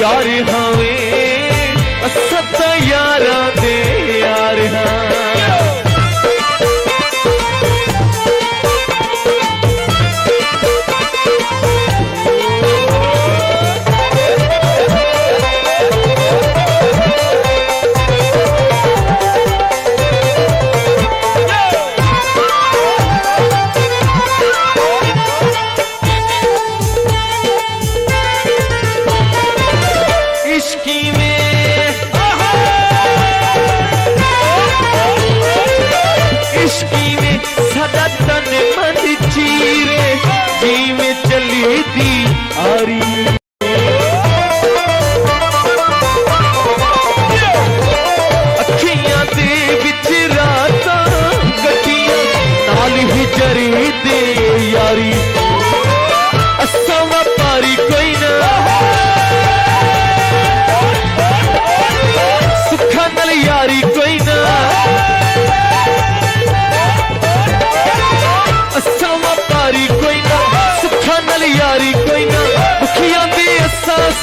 यार हमें सत यारा दे यार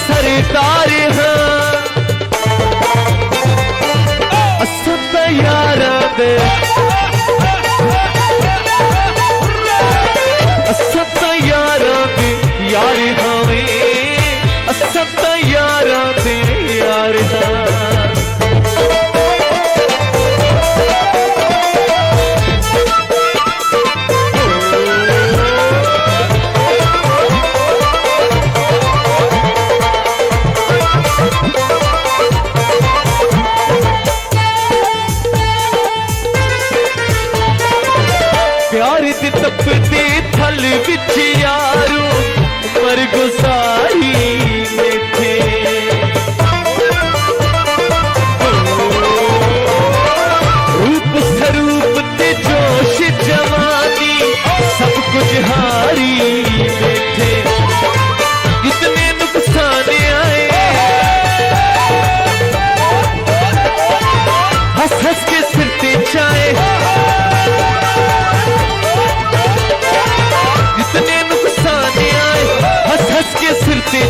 सरदार सत यारा दे सत यारा दे यार हमें सत यारा दे यार प्यार दे तपदे थल विच यारो मर गुजारी बैठे रूप स्वरूप ते जोश जवानी सब कुछ हारी बैठे इतने नुकसान आए हंस हंस के सिर ते चाहे सिर ते